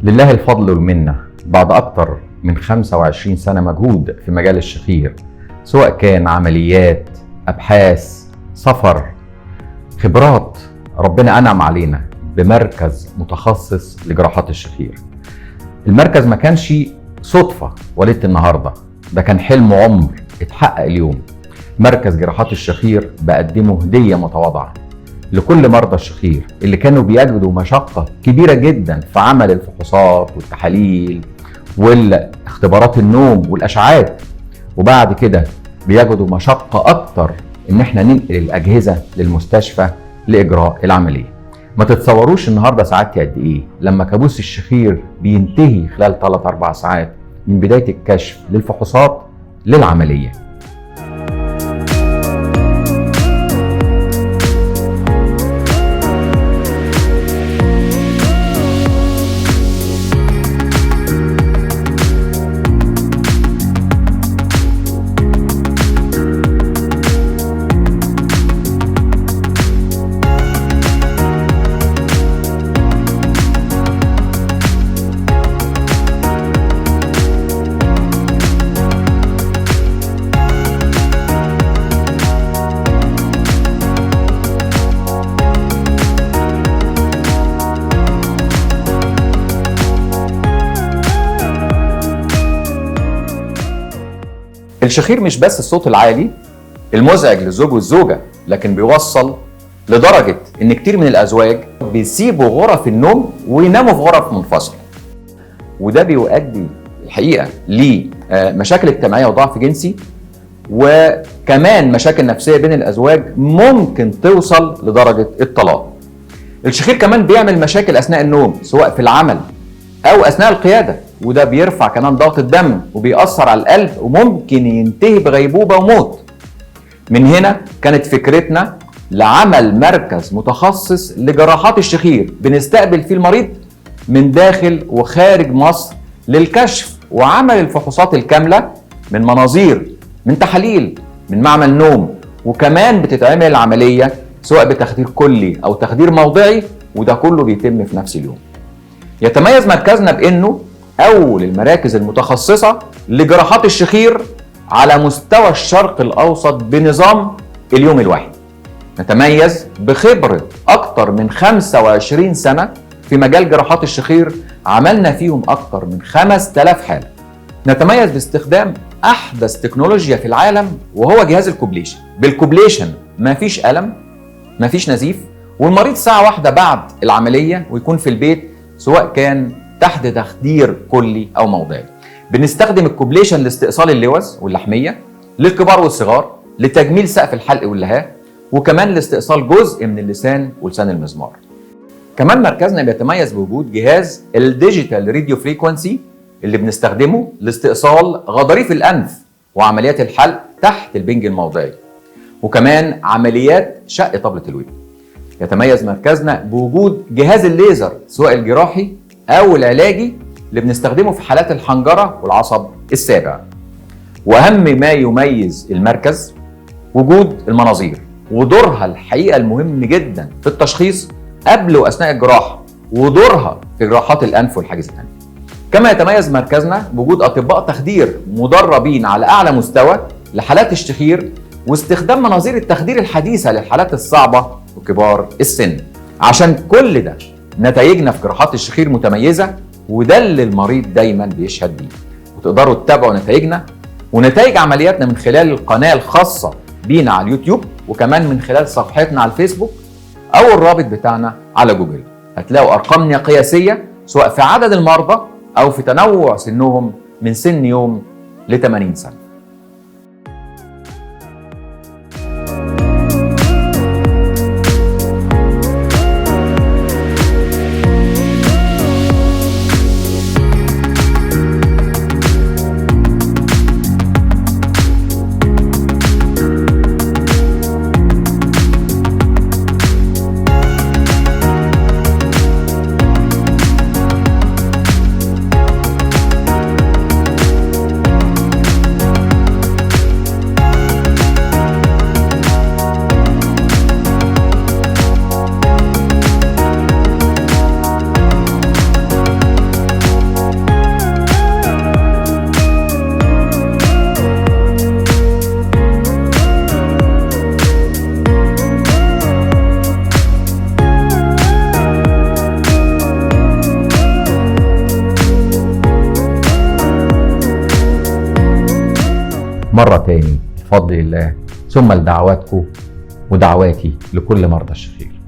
لله الفضل والمنة. بعد أكتر من 25 سنة مجهود في مجال الشخير، سواء كان عمليات، أبحاث، سفر، خبرات، ربنا أنعم علينا بمركز متخصص لجراحات الشخير. المركز ما كانش صدفة ولدت النهاردة، ده كان حلم عمر اتحقق اليوم. مركز جراحات الشخير بقدمه هدية متواضعة لكل مرضى الشخير اللي كانوا بيجدوا مشقة كبيرة جدا في عمل الفحوصات والتحاليل والاختبارات النوم والأشعاعات، وبعد كده بيجدوا مشقة أكتر إن احنا ننقل الأجهزة للمستشفى لإجراء العملية. ما تتصوروش النهاردة سعادتي قد إيه لما كابوس الشخير بينتهي خلال 3-4 ساعات من بداية الكشف للفحوصات للعملية. الشخير مش بس الصوت العالي المزعج للزوج والزوجة، لكن بيوصل لدرجة ان كتير من الازواج بيسيبوا غرف النوم ويناموا في غرف منفصلة، وده بيؤدي الحقيقة لمشاكل اجتماعية وضعف جنسي، وكمان مشاكل نفسية بين الازواج ممكن توصل لدرجة الطلاق. الشخير كمان بيعمل مشاكل اثناء النوم سواء في العمل او اثناء القيادة، وده بيرفع كمان ضغط الدم وبيأثر على القلب وممكن ينتهي بغيبوبة وموت. من هنا كانت فكرتنا لعمل مركز متخصص لجراحات الشخير بنستقبل فيه المريض من داخل وخارج مصر للكشف وعمل الفحوصات الكاملة من مناظير، من تحاليل، من معمل نوم، وكمان بتتعمل العملية سواء بتخدير كلي أو تخدير موضعي، وده كله بيتم في نفس اليوم. يتميز مركزنا بأنه أول المراكز المتخصصة لجراحات الشخير على مستوى الشرق الأوسط بنظام اليوم الواحد. نتميز بخبرة أكتر من 25 سنة في مجال جراحات الشخير، عملنا فيهم أكتر من 5000 حالة. نتميز باستخدام أحدث تكنولوجيا في العالم وهو جهاز الكوبليشن. بالكوبليشن مفيش ألم، مفيش نزيف، والمريض ساعة واحدة بعد العملية ويكون في البيت سواء كان تحت تخدير كلي أو موضعي. بنستخدم الكوبليشن لاستئصال اللوز واللحمية للكبار والصغار، لتجميل سقف الحلق واللهاه، وكمان لاستئصال جزء من اللسان ولسان المزمار. كمان مركزنا بيتميز بوجود جهاز الديجيتال راديو فريكوانسي اللي بنستخدمه لاستئصال غضاريف الأنف وعمليات الحلق تحت البنج الموضعي، وكمان عمليات شق طبلة الودن. يتميز مركزنا بوجود جهاز الليزر سواء الجراحي أو العلاجي اللي بنستخدمه في حالات الحنجرة والعصب السابع. وأهم ما يميز المركز وجود المناظير ودورها الحقيقة المهم جدا في التشخيص قبل وأثناء الجراحة، ودورها في جراحات الأنف والحاجز الأنفي. كما يتميز مركزنا بوجود أطباء تخدير مدربين على أعلى مستوى لحالات الشخير، واستخدام مناظير التخدير الحديثة للحالات الصعبة وكبار السن. عشان كل ده نتائجنا في جراحات الشخير متميزة، وده اللي المريض دايما بيشهد بيه. وتقدروا تتابعوا نتائجنا ونتائج عملياتنا من خلال القناة الخاصة بينا على اليوتيوب، وكمان من خلال صفحتنا على الفيسبوك أو الرابط بتاعنا على جوجل. هتلاقوا أرقامنا قياسية سواء في عدد المرضى أو في تنوع سنهم من سن يوم ل80 سنة. مرة تاني بفضل الله، ثم لدعواتكم ودعواتي لكل مرضى الشخير.